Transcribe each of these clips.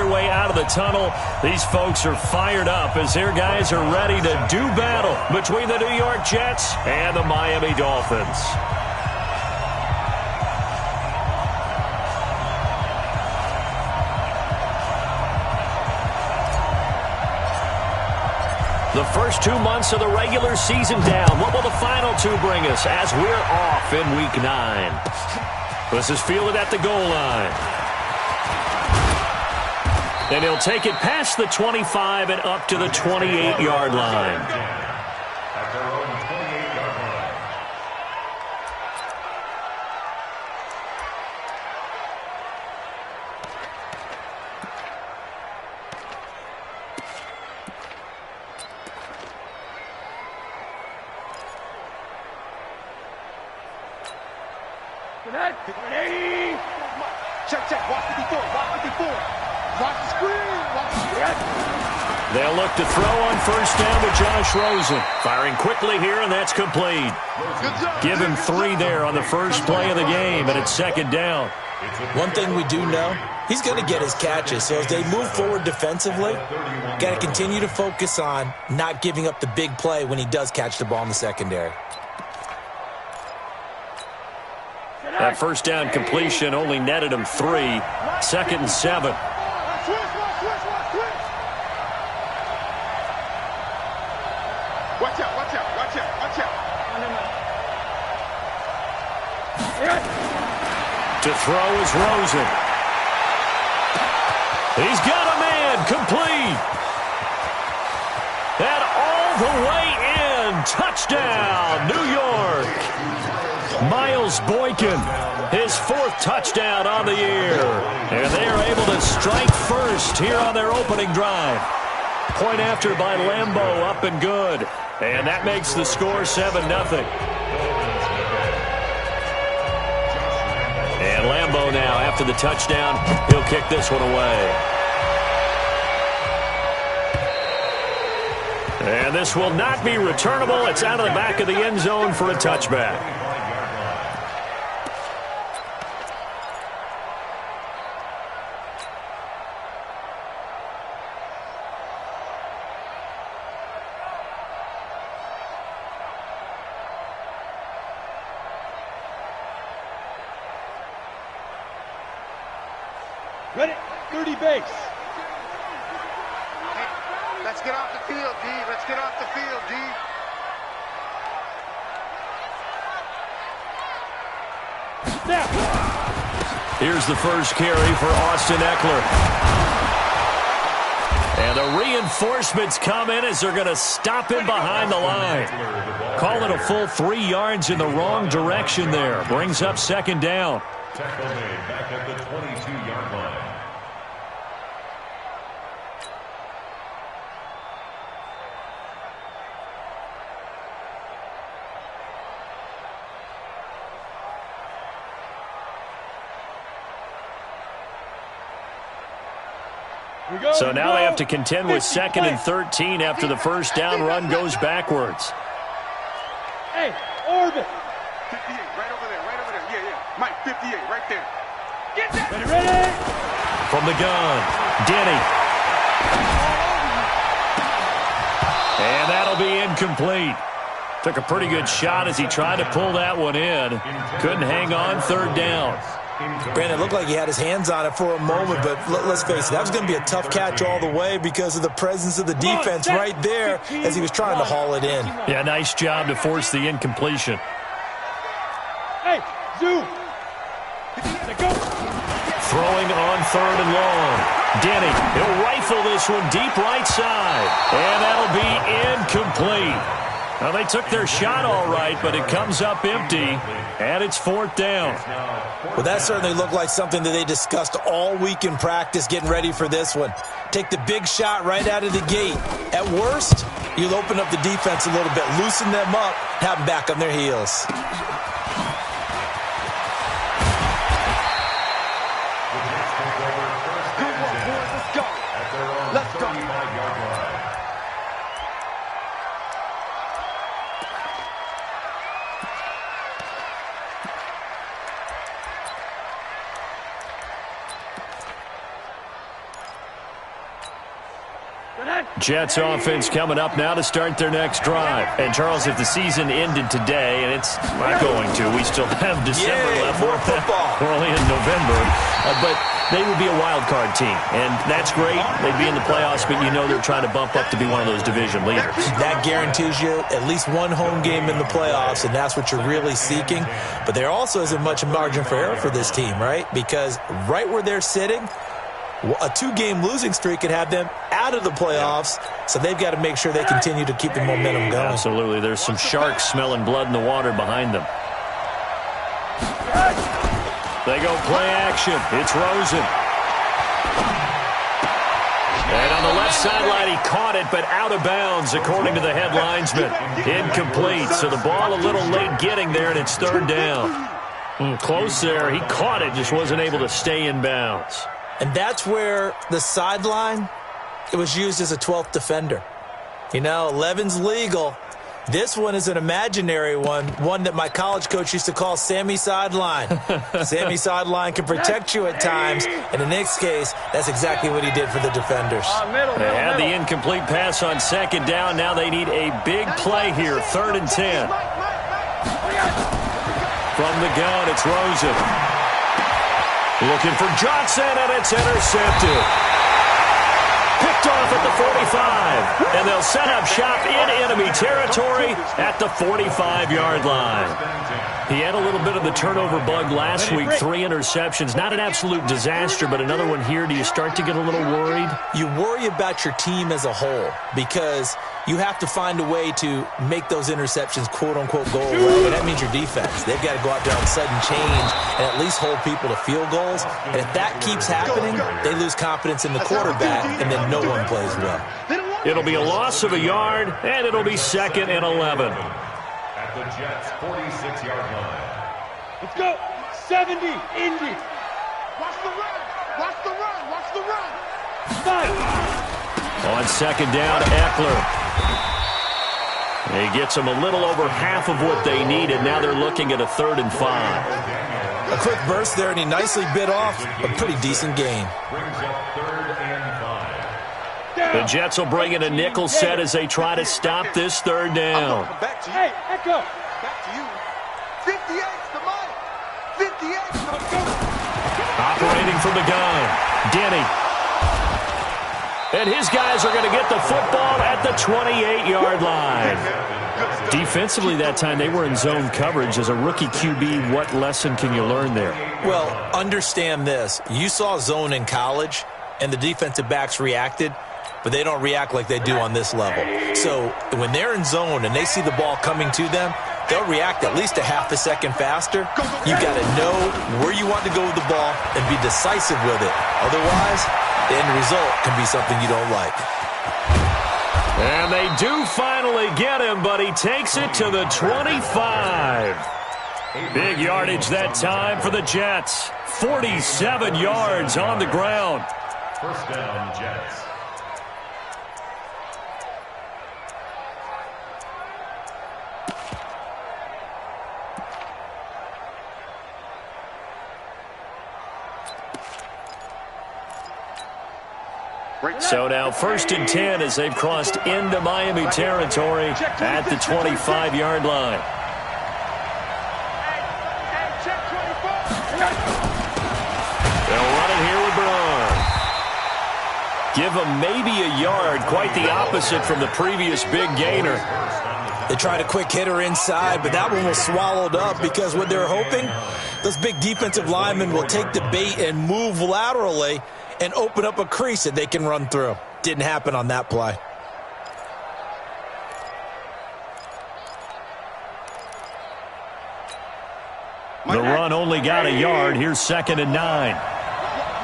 their way out of the tunnel. These folks are fired up as their guys are ready to do battle between the New York Jets and the Miami Dolphins. The first 2 months of the regular season down. What will the final two bring us as we're off in Week 9? This is fielded at the goal line. And he'll take it past the 25 and up to the 28-yard line. At their own 28-yard line. Check. Watch 54. Watch the screen. They'll look to throw on first down to Josh Rosen. Firing quickly here, and that's complete. Give him 3 there on the first play of the game, and it's second down. One thing we do know, he's going to get his catches. So as they move forward defensively, got to continue to focus on not giving up the big play when he does catch the ball in the secondary. That first down completion only netted him 3. Second and 7. Watch out. To throw is Rosen. He's got a man, complete. And all the way in. Touchdown, New York. Miles Boykin, his 4th touchdown on the year. And they are able to strike first here on their opening drive. Point after by Lambeau, up and good. And that makes the score 7-0. And Lambeau now, after the touchdown, he'll kick this one away. And this will not be returnable. It's out of the back of the end zone for a touchback. Ready? 30 base. Let's get off the field, D. Let's get off the field, D. Snap. Here's the first carry for Austin Eckler. And the reinforcements come in as they're going to stop him behind the line. Call it a full 3 yards in the wrong direction there. Brings up second down. Tackle made back at the 22-yard line. So now they have to contend with 2nd and 13 after the first down run goes backwards. Hey, orbit. 58, right over there. Yeah. Mike, 58, right there. Get that. Ready. From the gun, Denny. And that'll be incomplete. Took a pretty good shot as he tried to pull that one in. Couldn't hang on, third down. Brandon, it looked like he had his hands on it for a moment, but let's face it, that was going to be a tough catch all the way because of the presence of the defense right there as he was trying to haul it in. Yeah, nice job to force the incompletion. Hey, zoom. Go. Throwing on 3rd and long. Denny, he'll rifle this one deep right side. And that'll be incomplete. Now, they took their shot all right, but it comes up empty, and it's 4th down. Well, that certainly looked like something that they discussed all week in practice getting ready for this one. Take the big shot right out of the gate. At worst, you'll open up the defense a little bit, loosen them up, have them back on their heels. Let's go. Jets offense coming up now to start their next drive. And, Charles, if the season ended today, and it's not going to, we still have December left. More football. We're only in November. But they would be a wild card team. And that's great. They'd be in the playoffs, but you know they're trying to bump up to be one of those division leaders. That guarantees you at least one home game in the playoffs, and that's what you're really seeking. But there also isn't much margin for error for this team, right? Because right where they're sitting, a 2-game losing streak could have them out of the playoffs, so they've got to make sure they continue to keep the momentum going. Absolutely. There's some sharks smelling blood in the water behind them. They go play action. It's Rosen. And on the left sideline, he caught it, but out of bounds, according to the head linesman. Incomplete, so the ball a little late getting there, and it's third down. Close there. He caught it, just wasn't able to stay in bounds. And that's where the sideline, it was used as a 12th defender. You know, 11's legal. This one is an imaginary one that my college coach used to call Sammy Sideline. Sammy Sideline can protect you at times, and in this case, that's exactly what he did for the defenders. They had the incomplete pass on second down. Now they need a big play here, 3rd and 10. From the gun, it's Rosen. Looking for Johnson, and it's intercepted. Picked off at the 45, and they'll set up shop in enemy territory at the 45-yard line. He had a little bit of the turnover bug last week, 3 interceptions. Not an absolute disaster, but another one here. Do you start to get a little worried? You worry about your team as a whole because you have to find a way to make those interceptions, quote-unquote, go away. And that means your defense. They've got to go out there on sudden change and at least hold people to field goals. And if that keeps happening, they lose confidence in the quarterback, and then no one plays well. It'll be a loss of a yard, and it'll be 2nd and 11. At the Jets' 46-yard line. Let's go. 70, Indy. Watch the run. Watch the run. Watch the run. On second down, Eckler. He gets them a little over half of what they needed. Now they're looking at a 3rd and 5. A quick burst there, and he nicely bit off a pretty decent gain. Brings up 3rd and 5. The Jets will bring in a nickel set as they try to stop this 3rd down. Back to you. Hey, Echo. Back to you. 58's the money. 58's the money. Operating from the gun, Denny. And his guys are going to get the football at the 28-yard line. Defensively that time, they were in zone coverage. As a rookie QB, what lesson can you learn there? Well, understand this. You saw zone in college, and the defensive backs reacted, but they don't react like they do on this level. So when they're in zone and they see the ball coming to them, they'll react at least a half a second faster. You've got to know where you want to go with the ball and be decisive with it. Otherwise, the end result can be something you don't like. And they do finally get him, but he takes it to the 25. Big yardage that time for the Jets. 47 yards on the ground. First down, Jets. So now 1st and 10 as they've crossed into Miami territory at the 25-yard line. They'll run it here with Bernard. Give them maybe a yard, quite the opposite from the previous big gainer. They tried a quick hitter inside, but that one was swallowed up because what they're hoping, those big defensive linemen will take the bait and move laterally and open up a crease that they can run through. Didn't happen on that play. The run only got a yard. Here's 2nd and 9.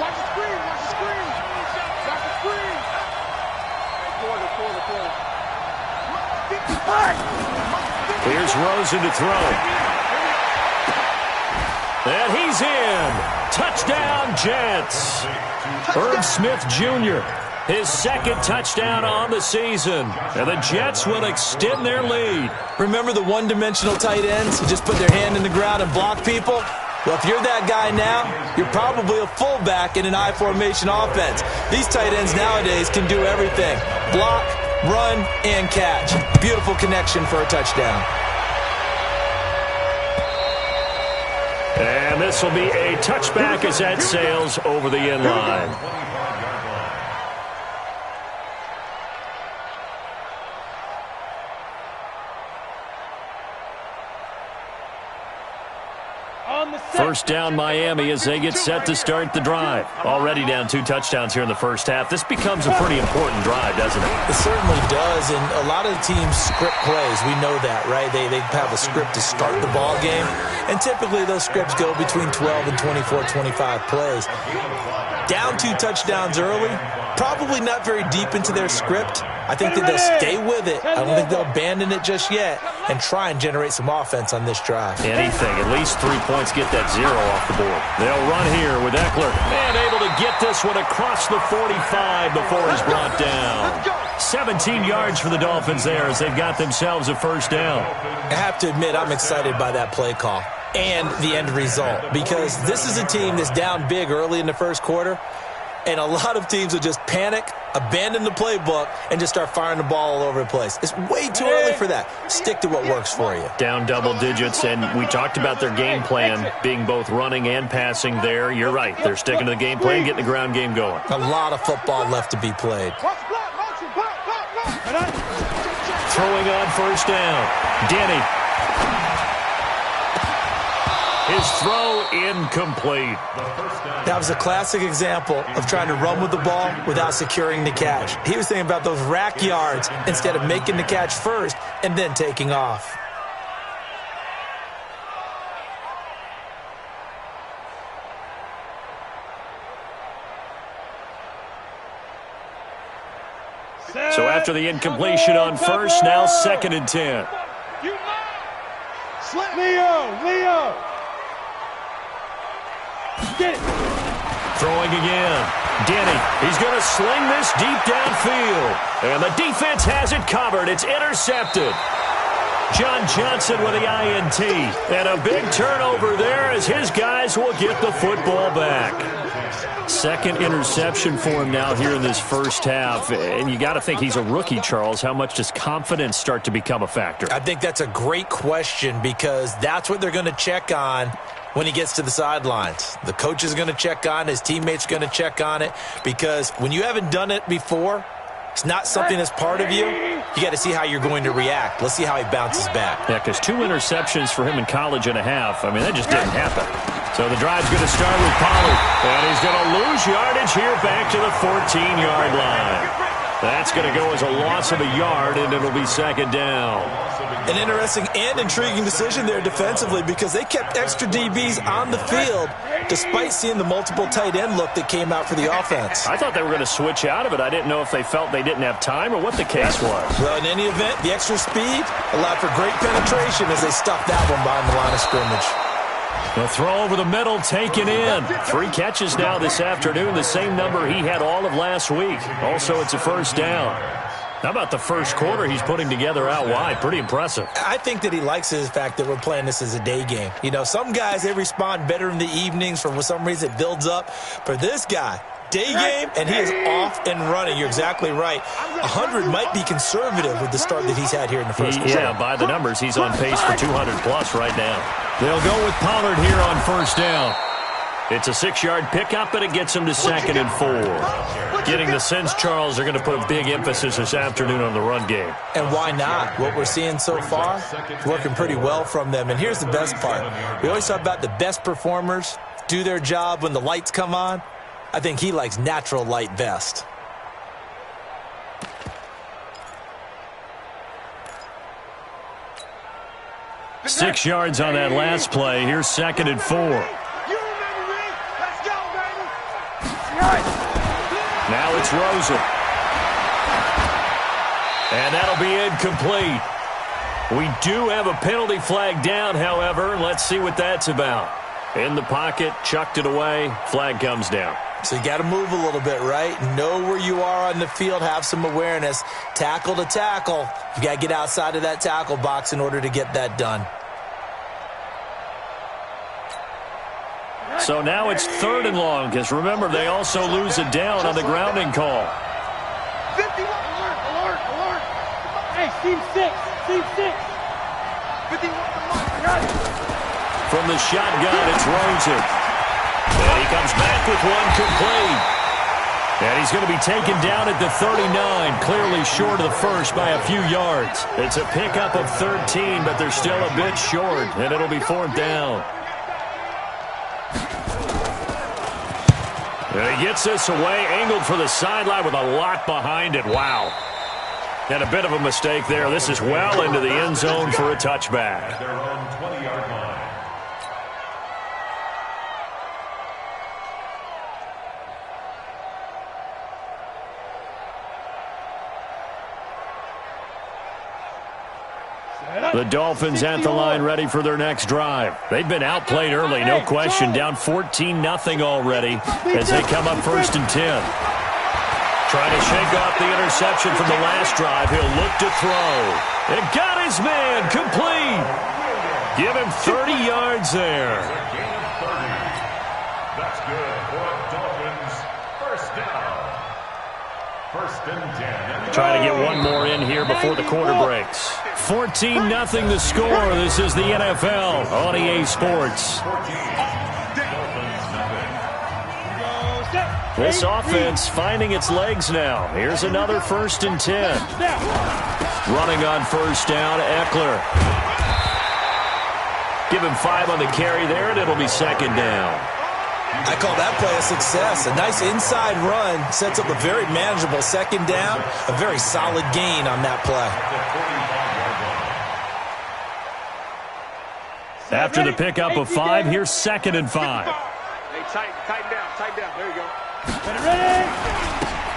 Watch the screen. Watch the screen. Watch the screen. Here's Rosen to throw. And he's in. Touchdown, Jets. Herb Smith Jr., his 2nd touchdown on the season. And the Jets will extend their lead. Remember the one-dimensional tight ends who just put their hand in the ground and block people? Well, if you're that guy now, you're probably a fullback in an I formation offense. These tight ends nowadays can do everything. Block, run, and catch. Beautiful connection for a touchdown. And this will be a touchback as that sails over the end line. First down Miami as they get set to start the drive. Already down 2 touchdowns here in the first half. This becomes a pretty important drive, doesn't it? It certainly does, and a lot of the teams script plays. We know that, right? They have a script to start the ball game, and typically those scripts go between 12 and 24, 25 plays. Down 2 touchdowns early, probably not very deep into their script. I think that they'll stay with it. I don't think they'll abandon it just yet and try and generate some offense on this drive. Anything. At least 3 points, get that 0 off the board. They'll run here with Eckler. And able to get this one across the 45 before he's brought down. 17 yards for the Dolphins there as they've got themselves a first down. I have to admit, I'm excited by that play call and the end result, because this is a team that's down big early in the first quarter, and a lot of teams will just panic, abandon the playbook, and just start firing the ball all over the place. It's way too early for that. Stick to what works for you. Down double digits, and we talked about their game plan being both running and passing there. You're right. They're sticking to the game plan, getting the ground game going. A lot of football left to be played. Throwing on first down. Denny. His throw incomplete. That was a classic example of trying to run with the ball without securing the catch. He was thinking about those rack yards instead of making the catch first and then taking off. So after the incompletion on first, now 2nd and 10. Leo. Get it. Throwing again. Denny, he's going to sling this deep downfield. And the defense has it covered. It's intercepted. John Johnson with the INT. And a big turnover there as his guys will get the football back. 2nd interception for him now here in this first half. And you got to think he's a rookie, Charles. How much does confidence start to become a factor? I think that's a great question, because that's what they're going to check on when he gets to the sidelines. The coach is going to check on, his teammates are going to check on it, because when you haven't done it before, it's not something that's part of you. You got to see how you're going to react. Let's see how he bounces back. Yeah, because 2 interceptions for him in college and a half. I mean, that just didn't happen. So the drive's going to start with Pollard. And he's going to lose yardage here back to the 14-yard line. That's going to go as a loss of a yard, and it'll be 2nd down. An interesting and intriguing decision there defensively, because they kept extra DBs on the field despite seeing the multiple tight end look that came out for the offense. I thought they were going to switch out of it. I didn't know if they felt they didn't have time or what the case was. Well, in any event, the extra speed allowed for great penetration as they stuffed that one behind the line of scrimmage. The throw over the middle, taken in. 3 catches now this afternoon, the same number he had all of last week. Also, it's a first down. How about the first quarter he's putting together out wide? Pretty impressive. I think that he likes the fact that we're playing this as a day game. You know, some guys, they respond better in the evenings. For some reason, it builds up. For this guy, day game, and he is off and running. You're exactly right. 100 might be conservative with the start that he's had here in the first quarter. Yeah, by the numbers, he's on pace for 200-plus right now. They'll go with Pollard here on first down. It's a 6-yard pickup, and it gets him to 2nd and 4. Getting the sense, Charles, they're going to put a big emphasis this afternoon on the run game. And why not? What we're seeing so far is working pretty well from them. And here's the best part. We always talk about the best performers do their job when the lights come on. I think he likes natural light best. Six yards on that last play. Here's 2nd and 4. Now it's Rosen. And that'll be incomplete. We do have a penalty flag down, however. Let's see what that's about. In the pocket, chucked it away. Flag comes down. So you got to move a little bit, right? Know where you are on the field. Have some awareness. Tackle to tackle. You got to get outside of that tackle box in order to get that done. So now it's 3rd and long, because remember, they also lose a down on the grounding call. 51. Alert. Hey, team 6. 51. From the shotgun, it's Rosen. And he comes back with one complete. And he's going to be taken down at the 39, clearly short of the first by a few yards. It's a pickup of 13, but they're still a bit short, and it'll be 4th down. And he gets this away, angled for the sideline with a lot behind it. Wow. And a bit of a mistake there. This is well into the end zone for a touchback. At their own 20-yard line. The Dolphins at the line ready for their next drive. They've been outplayed early, no question. Down 14-0 already as they come up 1st and 10. Trying to shake off the interception from the last drive. He'll look to throw. And got his man complete. Give him 30 yards there. Gain of 30. That's good for Dolphins. 1st down. 1st and 10. Trying to get one more in here before the quarter breaks. 14-0 the score. This is the NFL on EA Sports. This offense finding its legs now. Here's another 1st and 10. Running on 1st down, Eckler. Give him 5 on the carry there, and it'll be 2nd down. I call that play a success. A nice inside run sets up a very manageable 2nd down. A very solid gain on that play. After the pickup of 5, here's 2nd and 5. Hey, tighten down. There you go.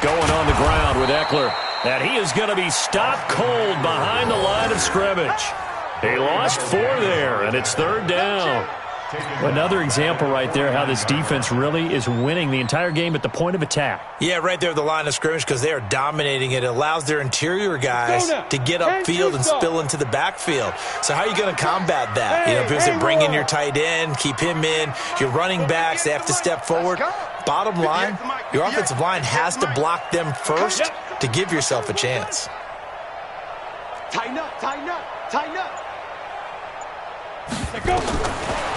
Going on the ground with Eckler. And he is going to be stopped cold behind the line of scrimmage. He lost 4 there, and it's 3rd down. Another example right there how this defense really is winning the entire game at the point of attack. Yeah, right there at the line of scrimmage because they are dominating it. It allows their interior guys to get upfield and spill into the backfield. So how are you going to combat that? Because they bring in your tight end, keep him in. Your running backs, they have to step forward. Bottom line, your offensive line has to block them first to give yourself a chance. Tighten up.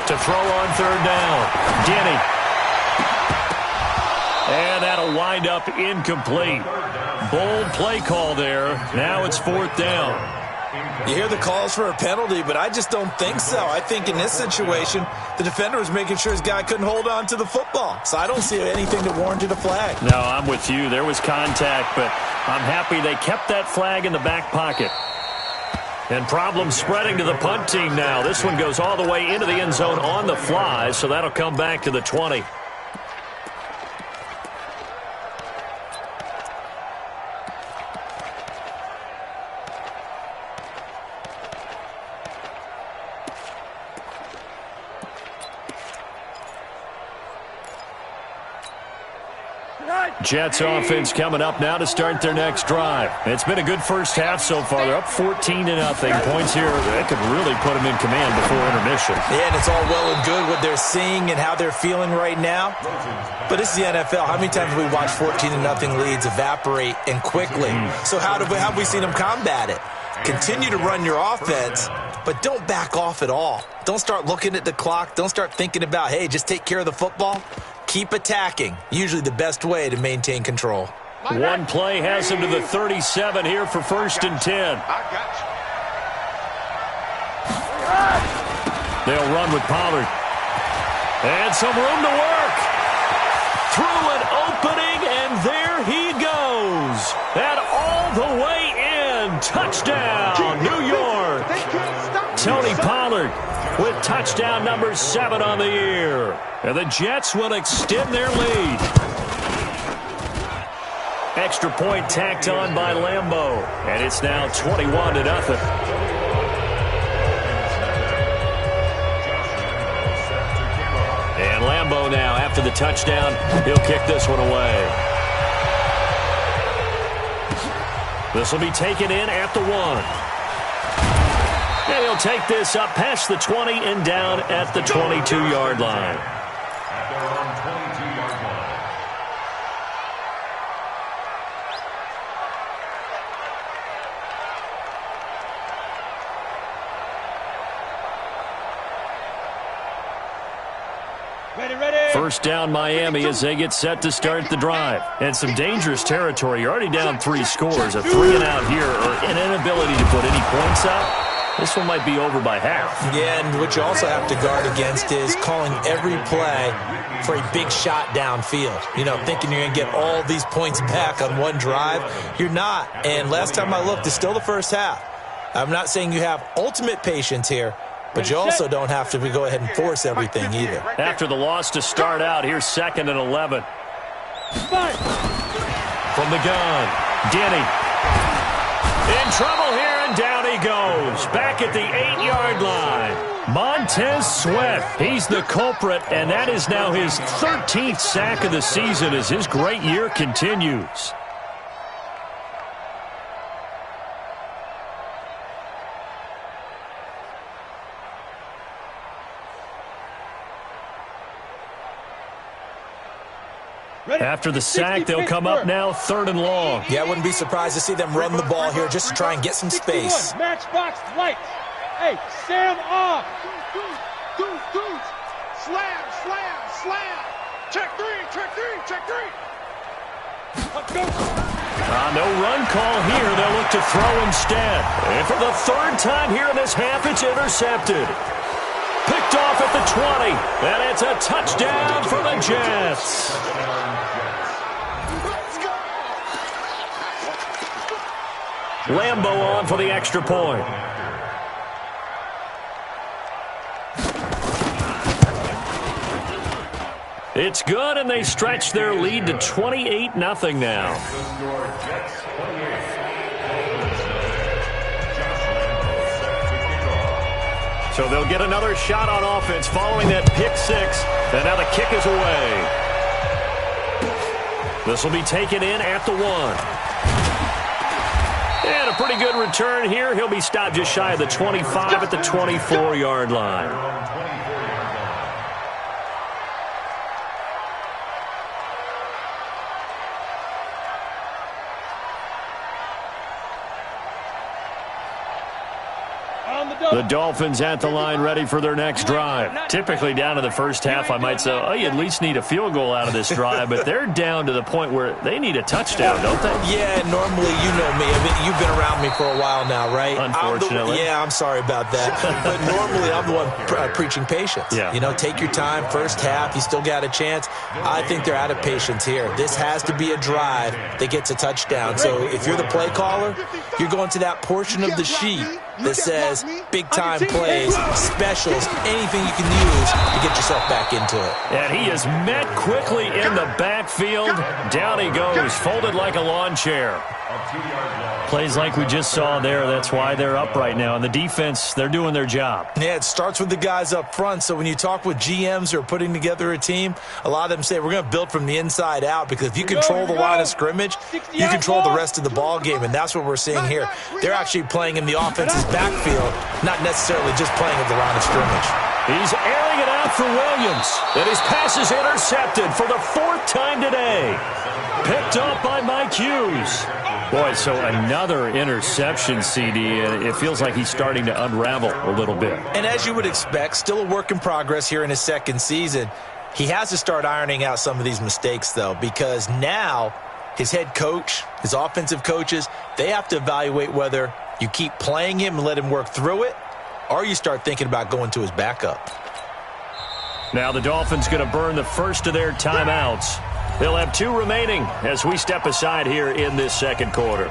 To throw on 3rd down, Denny. And that'll wind up incomplete. Bold play call there. Now it's 4th down. You hear the calls for a penalty, but I just don't think so. I think in this situation, the defender was making sure his guy couldn't hold on to the football. So I don't see anything that warranted a flag. No, I'm with you. There was contact, but I'm happy they kept that flag in the back pocket. And problems spreading to the punt team now. This one goes all the way into the end zone on the fly, so that'll come back to the 20. Jets offense coming up now to start their next drive. It's been a good first half so far. They're up 14-0. Points here that could really put them in command before intermission. Yeah, and it's all well and good what they're seeing and how they're feeling right now. But this is the NFL. How many times have we watched 14-0 leads evaporate and quickly? So how have we seen them combat it? Continue to run your offense, but don't back off at all. Don't start looking at the clock. Don't start thinking about, hey, just take care of the football. Keep attacking. Usually the best way to maintain control. One play has him to the 37 here for 1st and 10. They'll run with Pollard. And some room to work. Through an opening, and there he goes. And all the way in. Touchdown, New York. Tony Pollard with touchdown number 7 on the year. And the Jets will extend their lead. Extra point tacked on by Lambeau. And it's now 21-0. And Lambeau now, after the touchdown, he'll kick this one away. This will be taken in at the 1. And he'll take this up past the 20 and down at the 22-yard line. first down Miami as they get set to start the drive. And some dangerous territory. You're already down 3 scores. A 3-and-out here or an inability to put any points up. This one might be over by half. Yeah, and what you also have to guard against is calling every play for a big shot downfield. You know, thinking you're going to get all these points back on one drive. You're not. And last time I looked, it's still the first half. I'm not saying you have ultimate patience here, but you also don't have to go ahead and force everything either. After the loss to start out, here's 2nd and 11. From the gun, Denny. In trouble here, and down he goes. Back at the 8-yard line. Montez Sweat, he's the culprit, and that is now his 13th sack of the season as his great year continues. After the sack, they'll come up now 3rd and long. Yeah, I wouldn't be surprised to see them run the ball here just to try and get some space. Matchbox lights. Hey, Sam off. Dudes. Slam. Check three. No run call here. They'll look to throw instead. And for the 3rd time here in this half, it's intercepted. Picked off at the 20. And it's a touchdown for the Jets. Lambo on for the extra point. It's good, and they stretch their lead to 28-0 now. So they'll get another shot on offense following that pick 6, and now the kick is away. This will be taken in at the 1. And a pretty good return here. He'll be stopped just shy of the 25 at the 24-yard line. The Dolphins at the line ready for their next drive. Typically down to the first half, I might say, oh, you at least need a field goal out of this drive, but they're down to the point where they need a touchdown, don't they? Yeah, normally, you know me. I mean, you've been around me for a while now, right? Unfortunately. I'm sorry about that. But normally, I'm the one preaching patience. Yeah. You know, take your time, first half, you still got a chance. I think they're out of patience here. This has to be a drive that gets a touchdown. So if you're the play caller, you're going to that portion of the sheet that says big-time plays, specials, anything you can use to get yourself back into it. And he is met quickly in the backfield. Down he goes, folded like a lawn chair. Plays like we just saw there. That's why they're up right now. And the defense, they're doing their job. Yeah, it starts with the guys up front. So when you talk with GMs who are putting together a team, a lot of them say we're going to build from the inside out, because if you control the line of scrimmage, you control the rest of the ball game, and that's what we're seeing here. They're actually playing in the offense's backfield, not necessarily just playing at the line of scrimmage. He's airing it out for Williams, and his pass is intercepted for the 4th time today. Picked up by Mike Hughes. Boy, so another interception, CD, and it feels like he's starting to unravel a little bit. And as you would expect, still a work in progress here in his 2nd season. He has to start ironing out some of these mistakes, though, because now his head coach, his offensive coaches, they have to evaluate whether you keep playing him and let him work through it, or you start thinking about going to his backup. Now the Dolphins going to burn the first of their timeouts. They'll have 2 remaining as we step aside here in this 2nd quarter.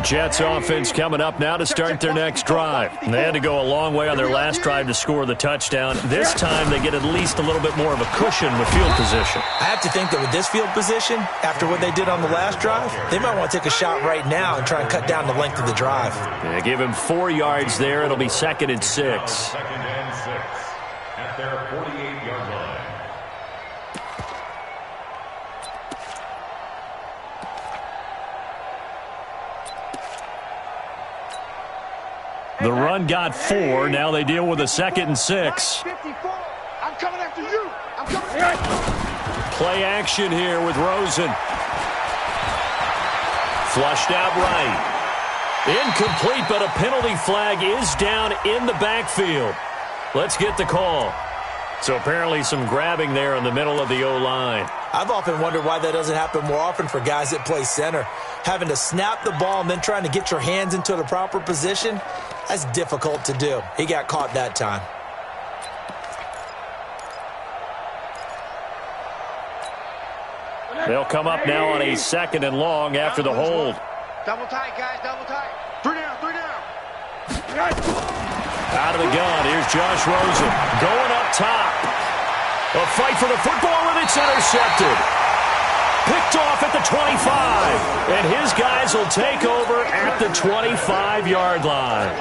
Jets offense coming up now to start their next drive. They had to go a long way on their last drive to score the touchdown. This time they get at least a little bit more of a cushion with field position. I have to think that with this field position, after what they did on the last drive, they might want to take a shot right now and try and cut down the length of the drive. They give him 4 yards there. It'll be 2nd and 6. 2nd and 6 at their 48-yard line. The run got 4. Now they deal with a 2nd and 6. I'm coming after you. I'm coming after you. Play action here with Rosen. Flushed out right. Incomplete, but a penalty flag is down in the backfield. Let's get the call. So apparently some grabbing there in the middle of the O-line. I've often wondered why that doesn't happen more often for guys that play center. Having to snap the ball and then trying to get your hands into the proper position, that's difficult to do. He got caught that time. They'll come up now on a 2nd and long after the hold. Double tight, guys, double tight. 3 down, 3 down. Out of the gun, here's Josh Rosen. Going up top. A fight for the football, and it's intercepted. Picked off at the 25. And his guys will take over at the 25-yard line.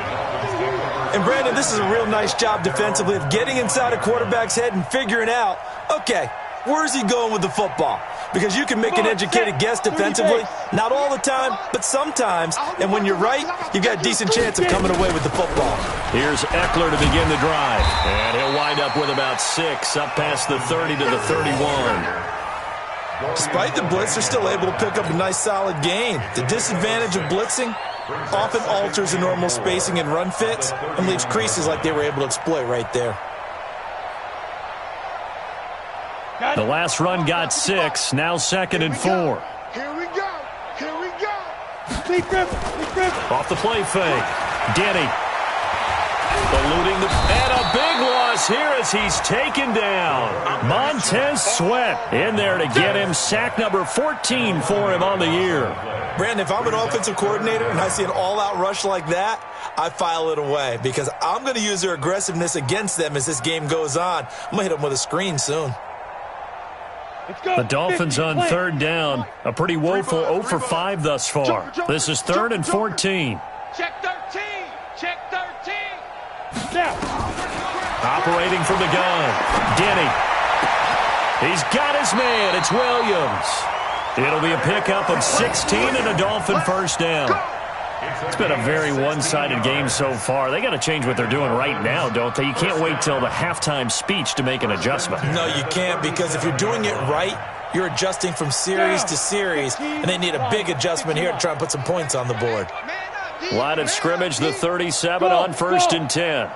And, Brandon, this is a real nice job defensively of getting inside a quarterback's head and figuring out, okay, where's he going with the football? Because you can make an educated guess defensively. Not all the time, but sometimes. And when you're right, you've got a decent chance of coming away with the football. Here's Eckler to begin the drive. And he'll wind up with about 6, up past the 30 to the 31. Despite the blitz, they're still able to pick up a nice solid gain. The disadvantage of blitzing often alters the normal spacing and run fits and leaves creases like they were able to exploit right there. The last run got 6, now 2nd and 4. Here we go. Here we go. Off the play fake. Denny. Eluding and a big loss here as he's taken down. Montez Sweat in there to get him. Sack number 14 for him on the year. Brandon, if I'm an offensive coordinator and I see an all-out rush like that, I file it away because I'm going to use their aggressiveness against them as this game goes on. I'm going to hit them with a screen soon. The Dolphins on 3rd down. A pretty woeful 0 for 5 thus far. This is 3rd and 14. Check 13. Check 13. Now. Operating from the gun. Denny. He's got his man. It's Williams. It'll be a pickup of 16 and a Dolphin first down. It's been a very one-sided game so far. They got to change what they're doing right now, don't they? You can't wait till the halftime speech to make an adjustment. No, you can't, because if you're doing it right, you're adjusting from series to series, and they need a big adjustment here to try and put some points on the board. Line of scrimmage, the 37 on 1st and 10.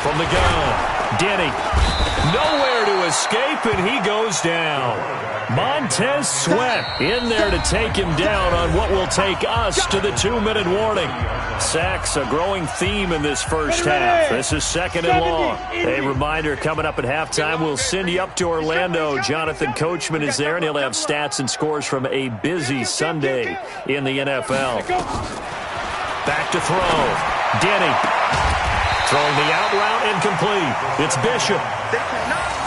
From the gun, Denny. Nowhere to escape, and he goes down. Montez Sweat in there to take him down on what will take us to the 2-minute warning. Sacks, a growing theme in this first half. This is 2nd and long. A reminder, coming up at halftime, we'll send you up to Orlando. Jonathan Coachman is there, and he'll have stats and scores from a busy Sunday in the NFL. Back to throw. Denny. Throwing the out route incomplete. It's Bishop.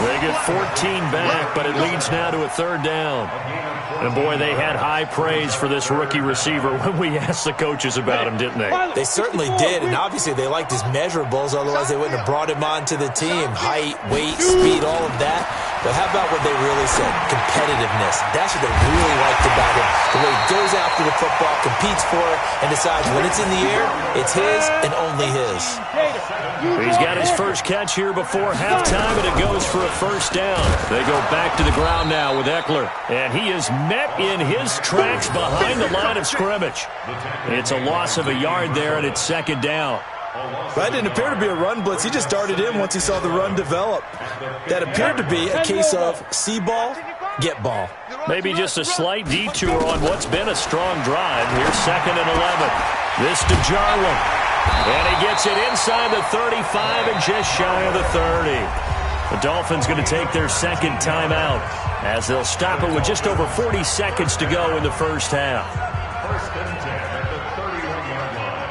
They get 14 back, but it leads now to a 3rd down. And, boy, they had high praise for this rookie receiver when we asked the coaches about him, didn't they? They certainly did, and obviously they liked his measurables, otherwise they wouldn't have brought him onto the team. Height, weight, speed, all of that. But how about what they really said? Competitiveness. That's what they really liked about him. The way he goes after the football, competes for it, and decides when it's in the air, it's his and only his. He's got his first catch here before halftime, and it goes for a first down. They go back to the ground now with Eckler, and he is met in his tracks behind the line of scrimmage. It's a loss of a yard there, and it's 2nd down. That didn't appear to be a run blitz. He just darted in once he saw the run develop. That appeared to be a case of see ball, get ball. Maybe just a slight detour on what's been a strong drive. Here's 2nd and 11. This to Jarwin. And he gets it inside the 35 and just shy of the 30. The Dolphins going to take their 2nd timeout as they'll stop it with just over 40 seconds to go in the first half. 1st and 10 at the 31-yard line.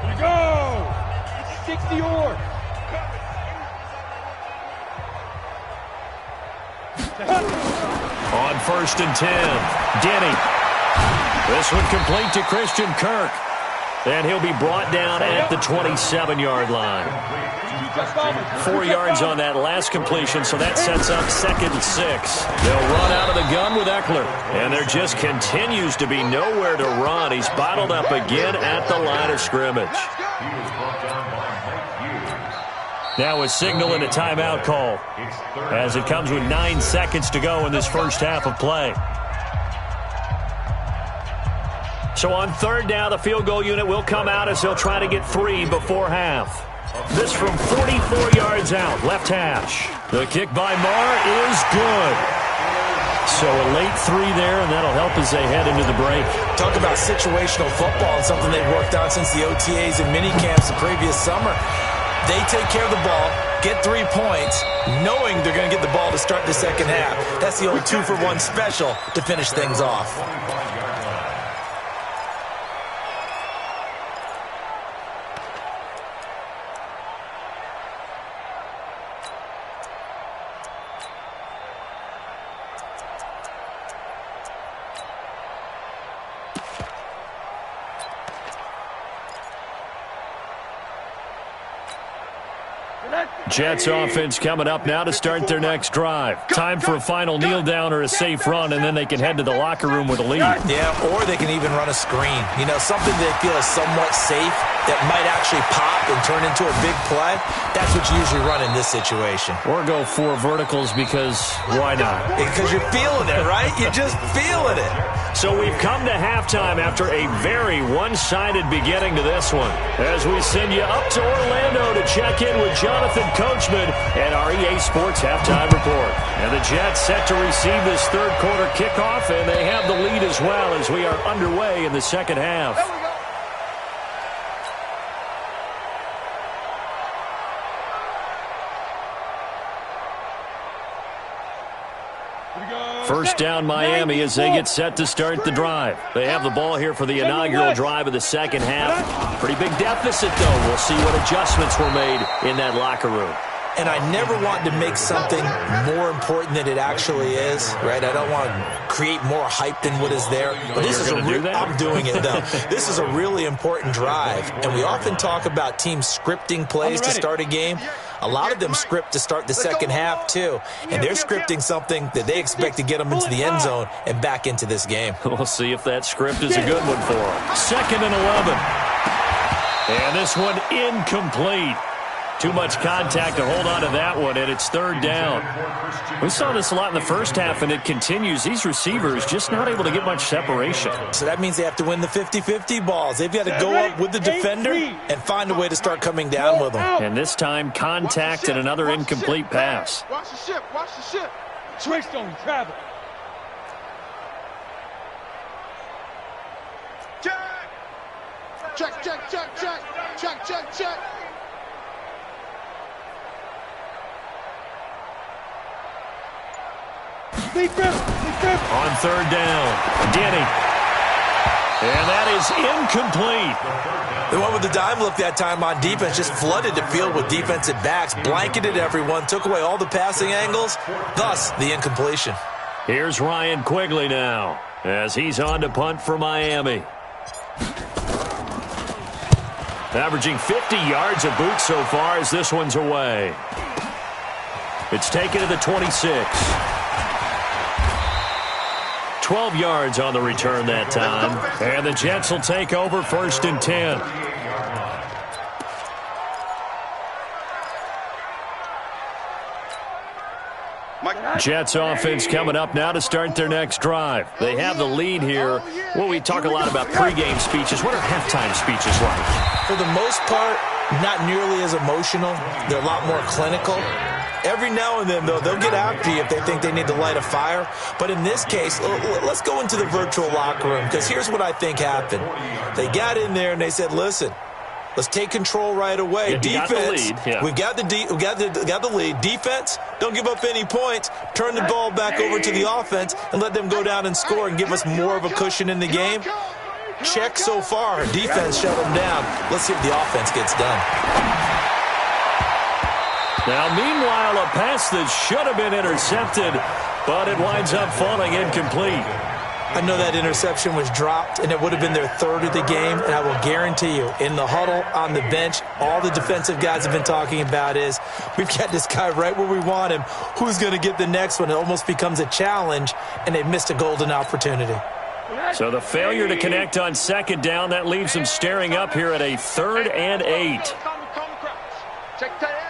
Here we go. 60 or. On 1st and 10, Denny. This one complete to Christian Kirk. And he'll be brought down at the 27-yard line. 4 yards on that last completion, so that sets up 2nd and 6. They'll run out of the gun with Eckler. And there just continues to be nowhere to run. He's bottled up again at the line of scrimmage. Now a signal and a timeout call as it comes with 9 seconds to go in this first half of play. So on third down, the field goal unit will come out as they'll try to get 3 before half. This from 44 yards out, left hash. The kick by Marr is good. So a late 3 there, and that'll help as they head into the break. Talk about situational football and something they've worked on since the OTAs and mini camps the previous summer. They take care of the ball, get 3 points, knowing they're going to get the ball to start the second half. That's the old 2-for-1 special to finish things off. Jets offense coming up now to start their next drive. Time for a final kneel down or a safe run, and then they can head to the locker room with a lead. Yeah, or they can even run a screen. You know, something they feel is somewhat safe that might actually pop and turn into a big play. That's what you usually run in this situation. Or go 4 verticals because why not? Because you're feeling it, right? You're just feeling it. So we've come to halftime after a very one-sided beginning to this one. As we send you up to Orlando to check in with Jonathan Coachman and our EA Sports Halftime Report. And the Jets set to receive this third quarter kickoff, and they have the lead as well as we are underway in the second half. First down Miami as they get set to start the drive. They have the ball here for the inaugural drive of the second half. Pretty big deficit, though. We'll see what adjustments were made in that locker room. And I never want to make something more important than it actually is, right? I don't want to create more hype than what is there. But this is I'm doing it, though. This is a really important drive. And we often talk about teams scripting plays to start a game. A lot of them script to start the second half, too. And they're scripting something that they expect to get them into the end zone and back into this game. We'll see if that script is a good one for them. 2nd and 11. And this one incomplete. Too much contact to hold on to that one, and it's 3rd down. We saw this a lot in the first half, and it continues. These receivers just not able to get much separation. So that means they have to win the 50-50 balls. They've got to go up with the defender and find a way to start coming down with them. And this time, contact and another incomplete pass. Watch the ship. Watch the ship. Trace don't travel. Check. Check. On 3rd down, Denny. And that is incomplete. The one with the dime look that time on defense just flooded the field with defensive backs, blanketed everyone, took away all the passing angles, thus the incompletion. Here's Ryan Quigley now as he's on to punt for Miami. Averaging 50 yards a boot so far as this one's away. It's taken to the 26. 12 yards on the return that time. And the Jets will take over 1st and 10. Jets offense coming up now to start their next drive. They have the lead here. Well, we talk a lot about pregame speeches. What are halftime speeches like? For the most part, not nearly as emotional. They're a lot more clinical. Every now and then, though, they'll get after you if they think they need to light a fire. But in this case, let's go into the virtual locker room, because here's what I think happened. They got in there and they said, listen, let's take control right away. Yeah, defense, we got the lead. Defense, don't give up any points. Turn the ball back over to the offense and let them go down and score and give us more of a cushion in the game. Check so far. Defense shut them down. Let's see if the offense gets done. Now, meanwhile, a pass that should have been intercepted, but it winds up falling incomplete. I know that interception was dropped, and it would have been their 3rd of the game, and I will guarantee you, in the huddle, on the bench, all the defensive guys have been talking about is, we've got this guy right where we want him. Who's going to get the next one? It almost becomes a challenge, and they've missed a golden opportunity. So the failure to connect on 2nd down, that leaves them staring up here at a 3rd and 8. Check tight end.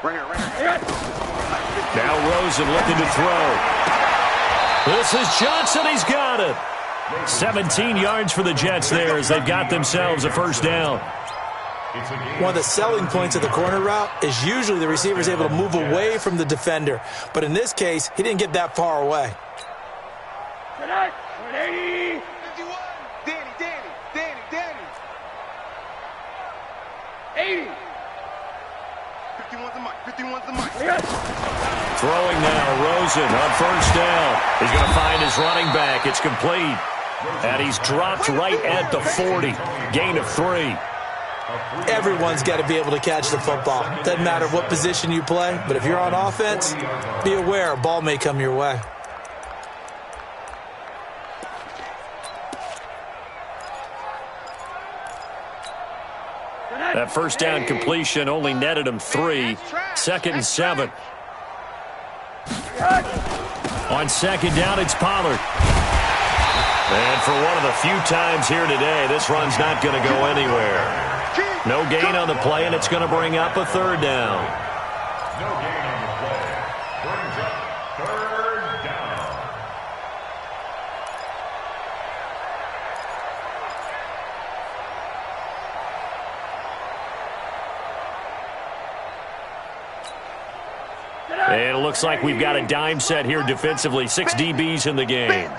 Right here, right here. Now Rosen looking to throw. This is Johnson. He's got it. 17 yards for the Jets there as they've got themselves a first down. One of the selling points of the corner route is usually the receiver is able to move away from the defender. But in this case, he didn't get that far away. Danny. 80. 51's the mic. Throwing now, Rosen on first down. He's going to find his running back. It's complete. And he's dropped right at the 40. Gain of 3. Everyone's got to be able to catch the football. Doesn't matter what position you play, but if you're on offense, be aware a ball may come your way. That first down completion only netted him 3. 2nd and 7. On second down, it's Pollard. And for one of the few times here today, this run's not going to go anywhere. No gain on the play, and it's going to bring up a 3rd down. No gain on the play. Brings up 3rd down. And it looks like we've got a dime set here defensively. 6 DBs in the game.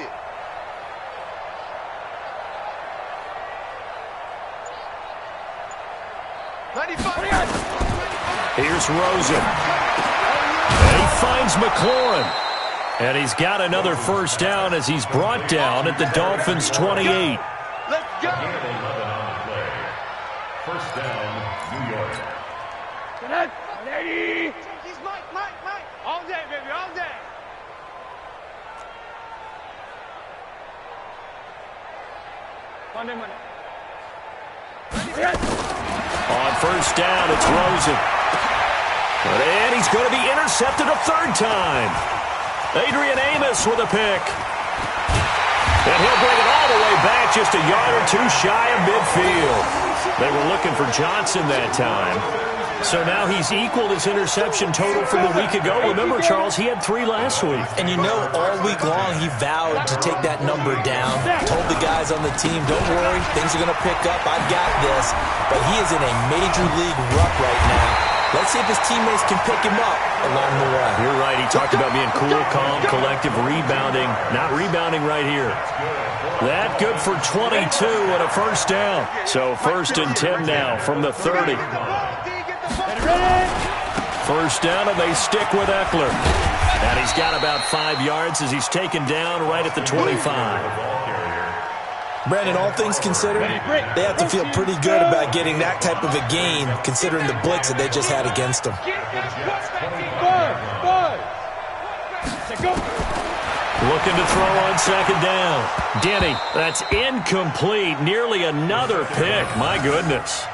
Here's Rosen. And he finds McLaurin. And he's got another first down as he's brought down at the Dolphins' 28. Let's go. 11 on the play. First down, New York. 180. He's Mike. All day, baby, all day. Monday. On first down, it's Rosen. And he's going to be intercepted a 3rd time. Adrian Amos with a pick. And he'll bring it all the way back just a yard or 2 shy of midfield. They were looking for Johnson that time. So now he's equaled his interception total from a week ago. Remember, Charles, he had 3 last week. And you know, all week long he vowed to take that number down. Told the guys on the team, don't worry, things are going to pick up. I've got this. But he is in a major league rut right now. Let's see if his teammates can pick him up along the way. You're right. He talked about being cool, calm, collective, rebounding. Not rebounding right here. That good for 22 and a first down. So 1st and 10 now from the 30. First down, and they stick with Eckler. And he's got about 5 yards as he's taken down right at the 25. Brandon, all things considered, they have to feel pretty good about getting that type of a gain, considering the blitz that they just had against them. Looking to throw on second down. Denny, that's incomplete. Nearly another pick. My goodness.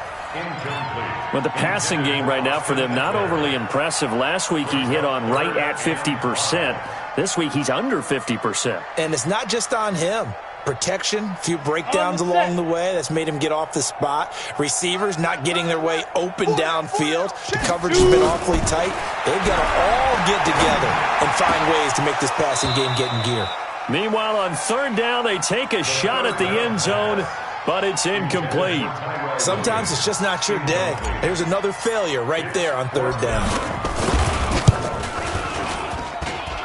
But the passing game right now for them, not overly impressive. Last week he hit on right at 50%. This week he's under 50%. And it's not just on him. Protection, a few breakdowns along the way. That's made him get off the spot. Receivers not getting their way open downfield. The coverage has been awfully tight. They've got to all get together and find ways to make this passing game get in gear. Meanwhile, on 3rd down, they take a shot at the end zone, but it's incomplete. Sometimes it's just not your day. There's another failure right there on 3rd down.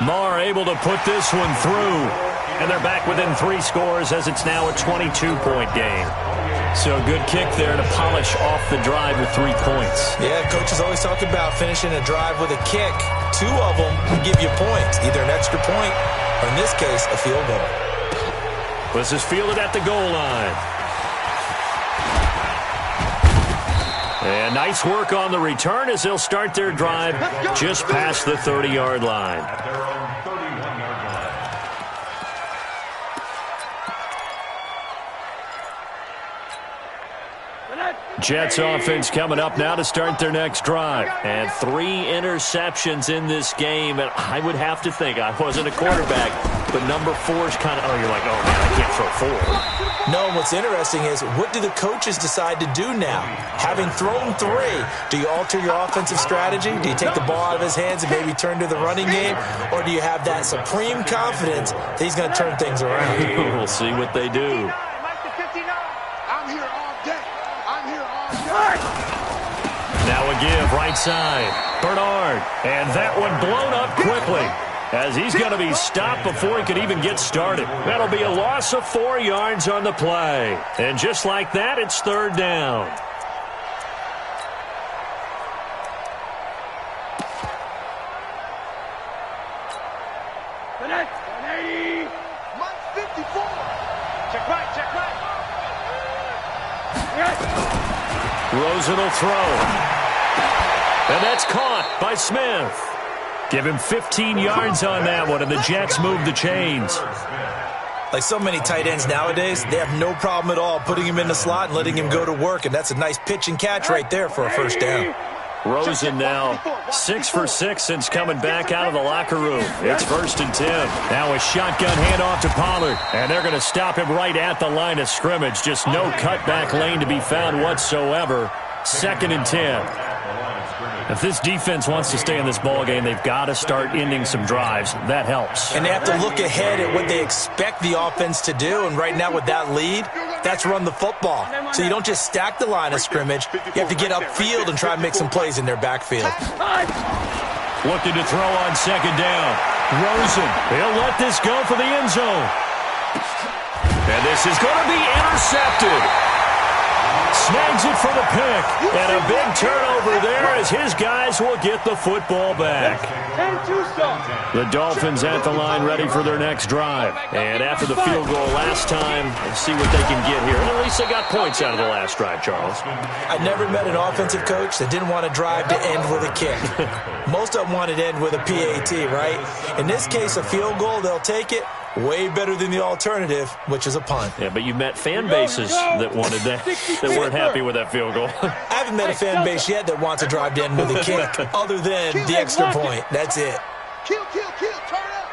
Marr able to put this one through. And they're back within 3 scores as it's now a 22-point game. So good kick there to polish off the drive with 3 points. Yeah, coaches always talk about finishing a drive with a kick. 2 of them will give you points, either an extra point or, in this case, a field goal. This is fielded at the goal line. And nice work on the return as they'll start their drive just past the 30-yard line. At their own 31-yard line. Jets offense coming up now to start their next drive. And 3 interceptions in this game. And I would have to think, I wasn't a quarterback, but number 4 is kind of, you're like, oh, man, I can't throw 4. No, what's interesting is, what do the coaches decide to do now? Having thrown 3, do you alter your offensive strategy? Do you take the ball out of his hands and maybe turn to the running game? Or do you have that supreme confidence that he's going to turn things around? We'll see what they do. I'm here all day. I'm here all day. Now a give, right side. Bernard, and that one blown up quickly as he's going to be stopped before he could even get started. That'll be a loss of 4 yards on the play. And just like that, it's 3rd down. Mike 54. Check right, check right. Rosen will throw. And that's caught by Smith. Give him 15 yards on that one, and the Jets move the chains. Like so many tight ends nowadays, they have no problem at all putting him in the slot and letting him go to work, and that's a nice pitch and catch right there for a first down. Rosen now 6 for 6 since coming back out of the locker room. It's 1st and 10. Now a shotgun handoff to Pollard, and they're going to stop him right at the line of scrimmage. Just no cutback lane to be found whatsoever. 2nd and 10. If this defense wants to stay in this ballgame, they've got to start ending some drives. That helps. And they have to look ahead at what they expect the offense to do. And right now with that lead, that's run the football. So you don't just stack the line of scrimmage. You have to get upfield and try and make some plays in their backfield. Looking to throw on 2nd down. Rosen, he'll let this go for the end zone. And this is going to be intercepted. Snags it for the pick, and a big turnover there as his guys will get the football back. The Dolphins at the line ready for their next drive. And after the field goal last time, let's see what they can get here. And at least they got points out of the last drive, Charles. I never met an offensive coach that didn't want to drive to end with a kick. Most of them wanted to end with a PAT, right? In this case, a field goal, they'll take it. Way better than the alternative, which is a punt. Yeah, but you've met fan bases that wanted that, that weren't happy with that field goal. I haven't met a fan base yet that wants to drive to end with a kick, other than the extra point. That's it. Kill, turn up.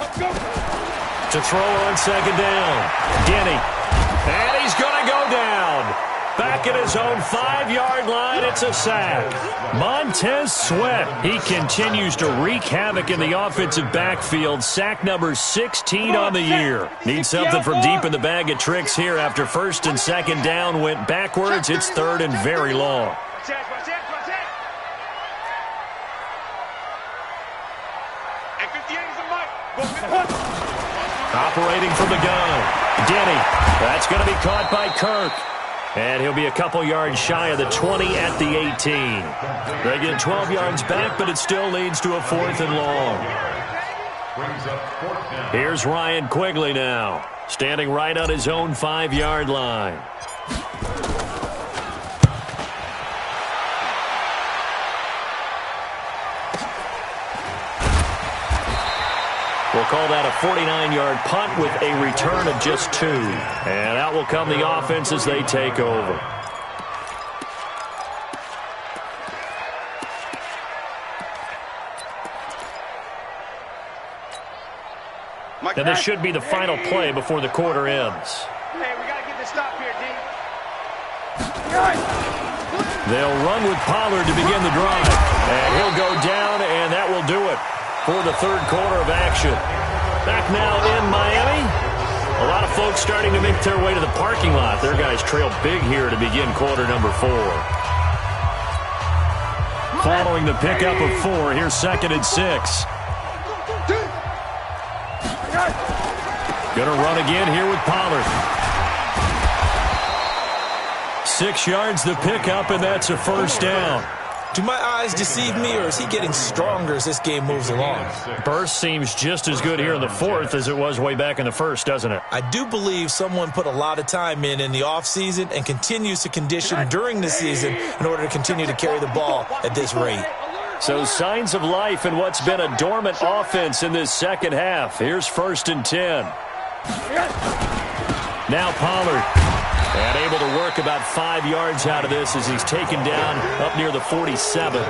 Let's go. To throw on 2nd down. Denny. And he's going to go down. Back at his own 5-yard line, it's a sack. Montez Sweat, he continues to wreak havoc in the offensive backfield. Sack number 16 on the year. Needs something from deep in the bag of tricks here after 1st and 2nd down went backwards. It's 3rd and very long. Operating from the gun. Denny. That's going to be caught by Kirk. And he'll be a couple yards shy of the 20 at the 18. They get 12 yards back, but it still leads to a 4th and long. Here's Ryan Quigley now, standing right on his own 5-yard line. We'll call that a 49-yard punt with a return of just 2. And out will come the offense as they take over. And this should be the final play before the quarter ends. Hey, we got to get this stop here, D. They'll run with Pollard to begin the drive. And he'll go down, and that will do it for the 3rd quarter of action. Back now in Miami. A lot of folks starting to make their way to the parking lot. Their guys trail big here to begin quarter number 4. Following the pickup of 4, here's 2nd and 6. Gonna run again here with Pollard. 6 yards the pickup, and that's a 1st down. Do my eyes deceive me, or is he getting stronger as this game moves along? Burst seems just as good here in the 4th as it was way back in the 1st, doesn't it? I do believe someone put a lot of time in the offseason and continues to condition during the season in order to continue to carry the ball at this rate. So signs of life in what's been a dormant offense in this 2nd half. Here's 1st and 10. Now Pollard. And able to work about 5 yards out of this as he's taken down up near the 47.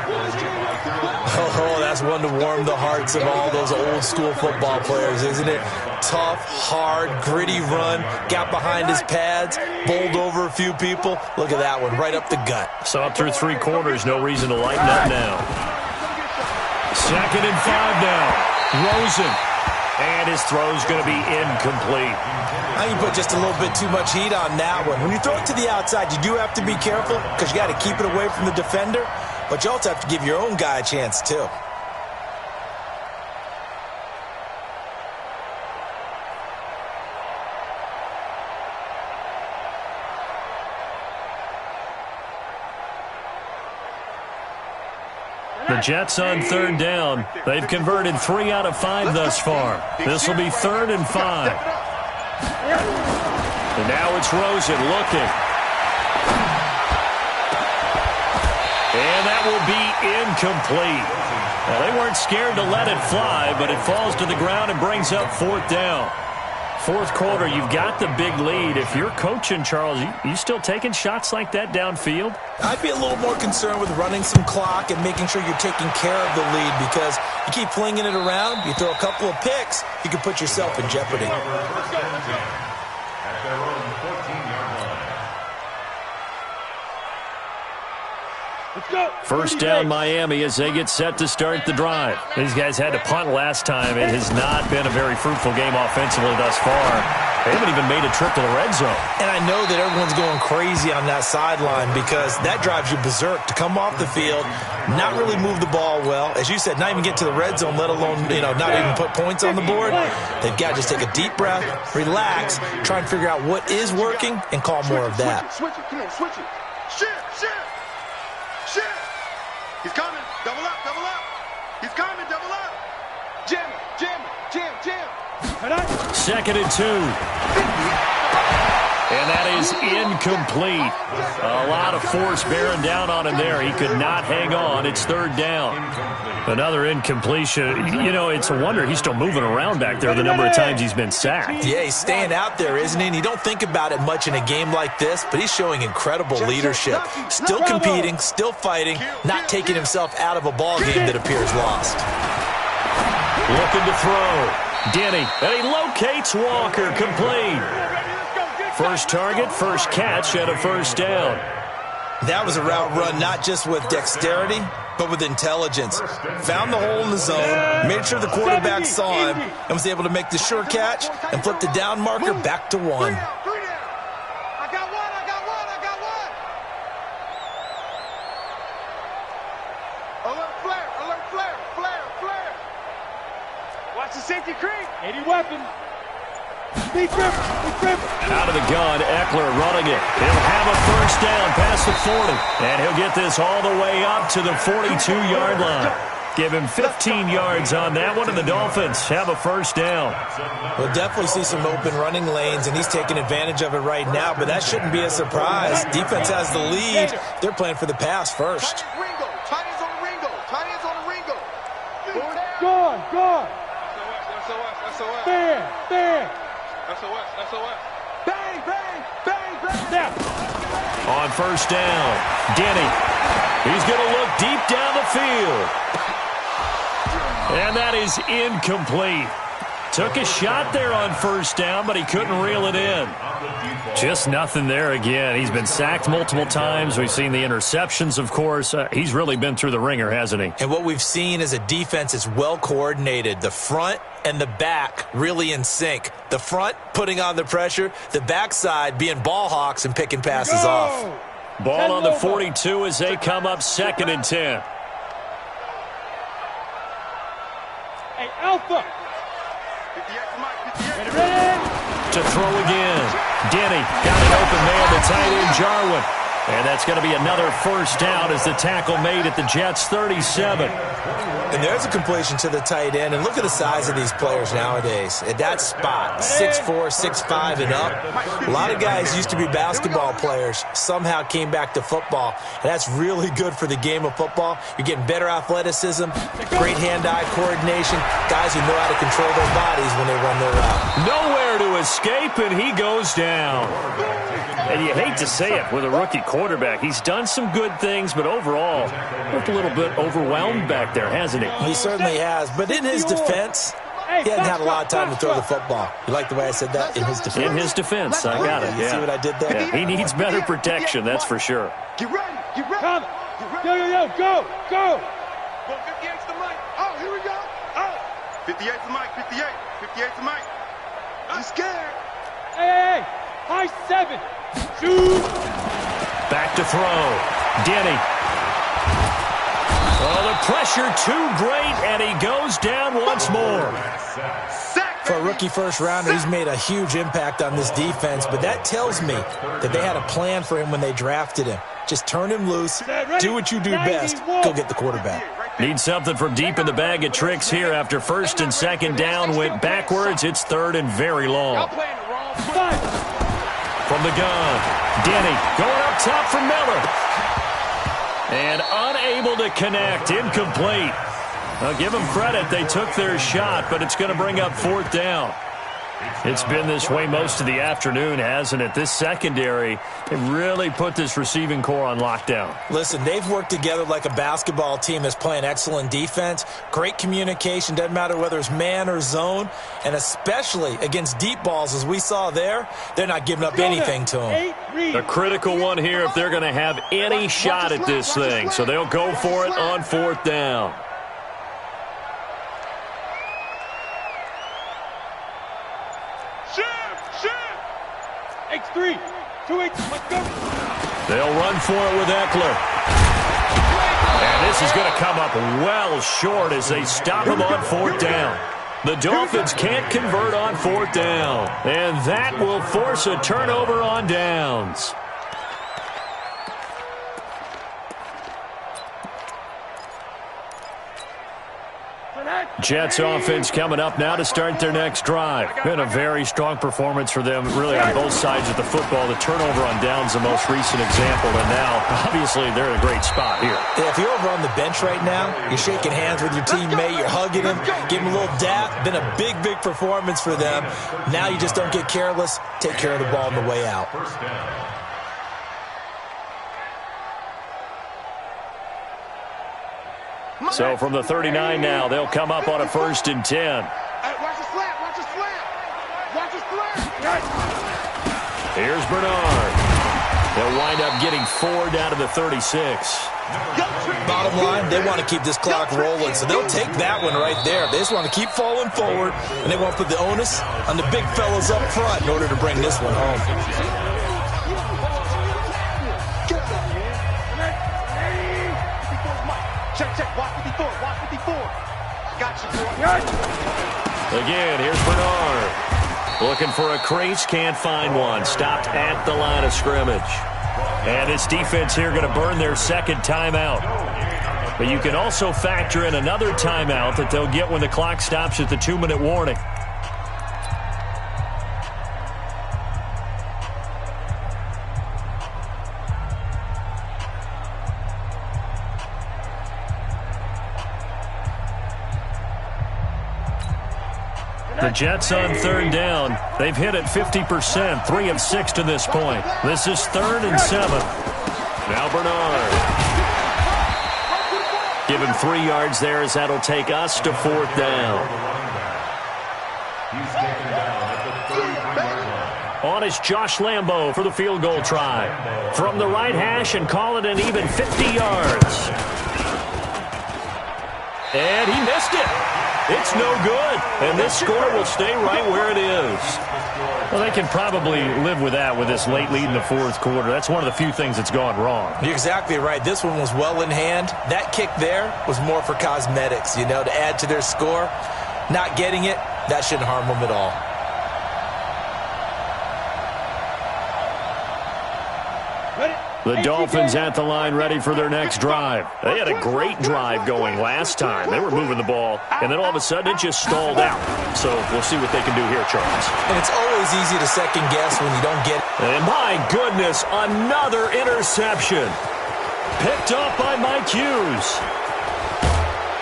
Oh, that's one to warm the hearts of all those old school football players, isn't it? Tough, hard, gritty run, got behind his pads, bowled over a few people. Look at that one, right up the gut. So up through 3 quarters, no reason to lighten up now. 2nd and 5 now. Rosen. And his throw's going to be incomplete. I think you put just a little bit too much heat on that one. When you throw it to the outside, you do have to be careful because you got to keep it away from the defender, but you also have to give your own guy a chance too. The Jets on 3rd down. They've converted 3 out of 5 thus far. This will be 3rd and 5. And now it's Rosen looking. And that will be incomplete. Now, they weren't scared to let it fly, but it falls to the ground and brings up 4th down. 4th quarter, you've got the big lead. If you're coaching, Charles, you still taking shots like that downfield? I'd be a little more concerned with running some clock and making sure you're taking care of the lead because you keep flinging it around, you throw a couple of picks, you can put yourself in jeopardy. At their own 14-yard line. Let's go. 1st down Miami as they get set to start the drive. These guys had to punt last time. It has not been a very fruitful game offensively thus far. They haven't even made a trip to the red zone. And I know that everyone's going crazy on that sideline because that drives you berserk to come off the field, not really move the ball well. As you said, not even get to the red zone, let alone, not even put points on the board. They've got to just take a deep breath, relax, try and figure out what is working and call more of that. Switch it. Come on, switch it. Shift. He's coming. Double up. He's coming. Double up. Jam. 2nd and 2. And that is incomplete. A lot of force bearing down on him there. He could not hang on. It's 3rd down. Another incompletion. It's a wonder he's still moving around back there the number of times he's been sacked. Yeah, he's staying out there, isn't he? And you don't think about it much in a game like this, but he's showing incredible leadership. Still competing, still fighting, not taking himself out of a ball game that appears lost. Looking to throw. Denny, and he locates Walker, complete. First target, first catch, and a 1st down. That was a route run not just with dexterity, but with intelligence. Found the hole in the zone, made sure the quarterback saw him, and was able to make the sure catch and flip the down marker back to 1. I got one. Alert flare. Watch the safety creep. 80 weapon. Big River. Out of the gun, Eckler running it. He'll have a 1st down past the 40. And he'll get this all the way up to the 42-yard line. Give him 15 yards on that one, and the Dolphins have a 1st down. We'll definitely see some open running lanes, and he's taking advantage of it right now, but that shouldn't be a surprise. Defense has the lead. They're playing for the pass first. Tight ends on the Ringo. Gone. SOS. Fair. SOS. Bang. Now. On 1st down, Denny. He's going to look deep down the field. And that is incomplete. Took a shot there on 1st down, but he couldn't reel it in. Just nothing there again. He's been sacked multiple times. We've seen the interceptions, of course. He's really been through the ringer, hasn't he? And what we've seen is a defense is well coordinated. The front and the back really in sync. The front putting on the pressure, the backside being ball hawks and picking passes off. Ball on the 42 as they come up 2nd and 10. Hey, Alpha. 58. Ready. To throw again. Denny got an open man to tight end Jarwin. And that's going to be another 1st down as the tackle made at the Jets' 37. And there's a completion to the tight end. And look at the size of these players nowadays. At that spot, 6'4", 6'5", and up. A lot of guys used to be basketball players, somehow came back to football. And that's really good for the game of football. You're getting better athleticism, great hand-eye coordination, guys who know how to control their bodies when they run their route. Nowhere to escape, and he goes down. And you hate to say it with a rookie quarterback. He's done some good things, but overall, looked a little bit overwhelmed back there, hasn't he? He certainly has. But in his defense, he hadn't had a lot of time to throw the football. You like the way I said that? In his defense. In his defense, I got it. You see what I did there? Yeah, he needs better protection, that's for sure. Get ready. Get ready. Come. Yo, go, go. 58's the mic. Oh, here we go. Oh. 58's the mic. 58. 58's the mic. I'm scared. Hey. High 7. Shoot. Back to throw. Denny. Oh, the pressure too great, and he goes down once more. For a rookie first-rounder, he's made a huge impact on this defense, but that tells me that they had a plan for him when they drafted him. Just turn him loose, do what you do best, go get the quarterback. Need something from deep in the bag of tricks here after first and second down went backwards. It's third and very long. From the gun, Denny going up top for Miller. And unable to connect, incomplete. I'll give them credit, they took their shot, but it's going to bring up fourth down. It's been this way most of the afternoon, hasn't it? This secondary, they really put this receiving core on lockdown. Listen, they've worked together like a basketball team that's playing excellent defense. Great communication, doesn't matter whether it's man or zone, and especially against deep balls, as we saw there, they're not giving up anything to them. A critical one here if they're going to have any shot at this thing, so they'll go for it on fourth down. X3, 2X, let's go. They'll run for it with Eckler. And this is going to come up well short as they stop him on fourth down. The Dolphins can't convert on fourth down. And that will force a turnover on downs. Jets offense coming up now to start their next drive. Been a very strong performance for them, really, on both sides of the football. The turnover on downs, the most recent example, and now, obviously, they're in a great spot here. If you're over on the bench right now, you're shaking hands with your teammate, you're hugging him, giving him a little dap. Been a big, big performance for them. Now you just don't get careless. Take care of the ball on the way out. So from the 39 now, they'll come up on a 1st and 10. Hey, watch the slap. Watch the slap. Watch the slap. Here's Bernard. They'll wind up getting 4 down to the 36. Bottom line, they want to keep this clock rolling, so they'll take that one right there. They just want to keep falling forward, and they want to put the onus on the big fellas up front in order to bring this one home. Check. Watch 54. Watch 54. Got you, boy. Again, here's Bernard. Looking for a crease, can't find one. Stopped at the line of scrimmage. And this defense here going to burn their second timeout. But you can also factor in another timeout that they'll get when the clock stops at the 2-minute warning. The Jets on third down. They've hit it 50%, 3 of 6 to this point. This is 3rd and 7. Now Bernard. Give him 3 yards there as that'll take us to 4th down. On is Josh Lambo for the field goal try. From the right hash and call it an even 50 yards. And he missed it. It's no good, and this score will stay right where it is. Well, they can probably live with that with this late lead in the 4th quarter. That's one of the few things that's gone wrong. You're exactly right. This one was well in hand. That kick there was more for cosmetics, to add to their score. Not getting it, that shouldn't harm them at all. The Dolphins at the line ready for their next drive. They had a great drive going last time. They were moving the ball, and then all of a sudden it just stalled out. So we'll see what they can do here, Charles. And it's always easy to second guess when you don't get it. And my goodness, another interception. Picked up by Mike Hughes.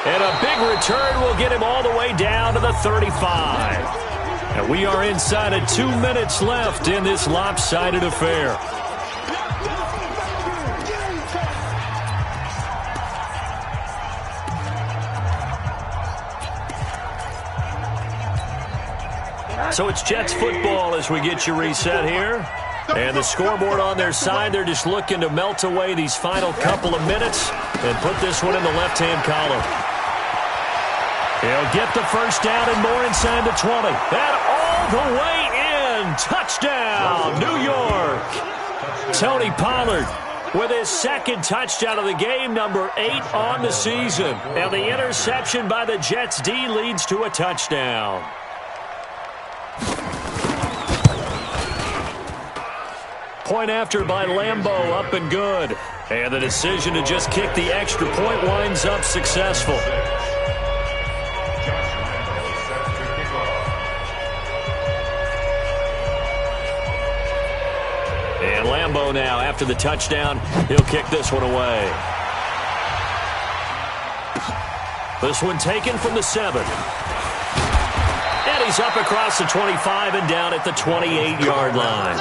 And a big return will get him all the way down to the 35. And we are inside of 2 minutes left in this lopsided affair. So it's Jets football as we get you reset here. And the scoreboard on their side, they're just looking to melt away these final couple of minutes and put this one in the left-hand column. He'll get the first down and more inside the 20. And all the way in. Touchdown, New York. Tony Pollard with his second touchdown of the game, number 8 on the season. And the interception by the Jets D leads to a touchdown. Point after by Lambeau, up and good. And the decision to just kick the extra point winds up successful. And Lambeau now, after the touchdown, he'll kick this one away. This one taken from the 7. And he's up across the 25 and down at the 28-yard line.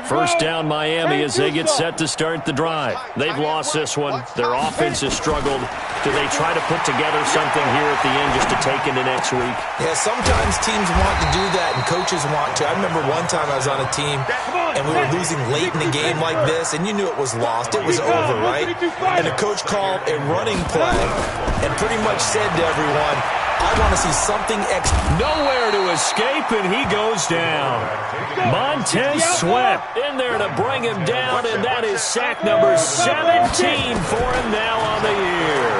First down Miami as they get set to start the drive. They've lost this one. Their offense has struggled. Do they try to put together something here at the end just to take into next week? Yeah, sometimes teams want to do that and coaches want to. I remember one time I was on a team and we were losing late in the game like this, and you knew it was lost. It was over, right? And the coach called a running play and pretty much said to everyone, I want to see something extra. Nowhere to escape, and he goes down. Montez Sweat in there to bring him down, and that is sack number 17 for him now on the year.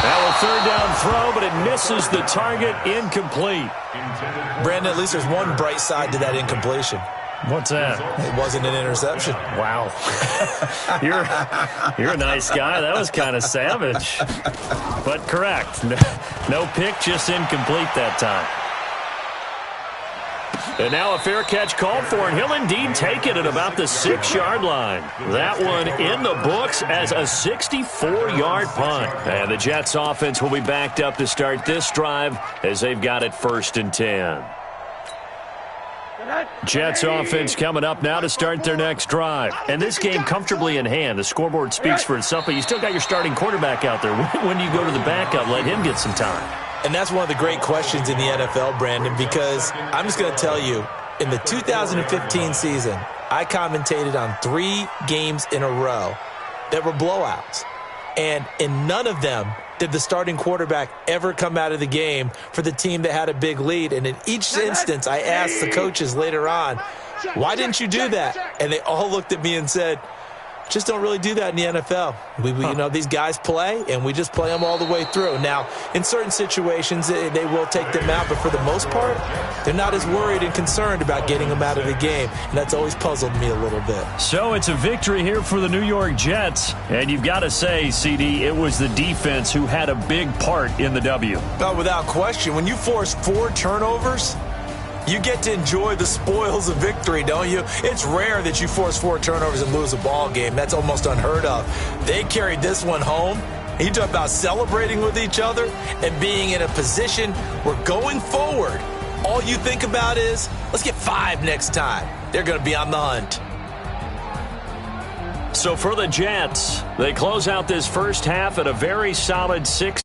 Now a third down throw, but it misses the target, incomplete. Brandon, at least there's one bright side to that incompletion. What's that? It wasn't an interception. Wow. You're a nice guy. That was kind of savage. But correct. No pick, just incomplete that time. And now a fair catch called for, and he'll indeed take it at about the 6-yard line. That one in the books as a 64-yard punt. And the Jets offense will be backed up to start this drive as they've got it 1st and 10. Jets offense coming up now to start their next drive. And this game comfortably in hand. The scoreboard speaks for itself, but you still got your starting quarterback out there. When do you go to the backup? Let him get some time. And that's one of the great questions in the NFL, Brandon, because I'm just going to tell you, in the 2015 season, I commentated on 3 games in a row that were blowouts. And in none of them did the starting quarterback ever come out of the game for the team that had a big lead. And in each instance, I asked the coaches later on, why didn't you do that? And they all looked at me and said, just don't really do that in the NFL. You know, these guys play, and we just play them all the way through. Now, in certain situations, they will take them out, but for the most part, they're not as worried and concerned about getting them out of the game, and that's always puzzled me a little bit. So it's a victory here for the New York Jets, and you've got to say, CD, it was the defense who had a big part in the W. Well, without question, when you force 4 turnovers, you get to enjoy the spoils of victory, don't you? It's rare that you force 4 turnovers and lose a ball game. That's almost unheard of. They carried this one home. You talk about celebrating with each other and being in a position where going forward, all you think about is, let's get 5 next time. They're going to be on the hunt. So for the Jets, they close out this first half at a very solid 6.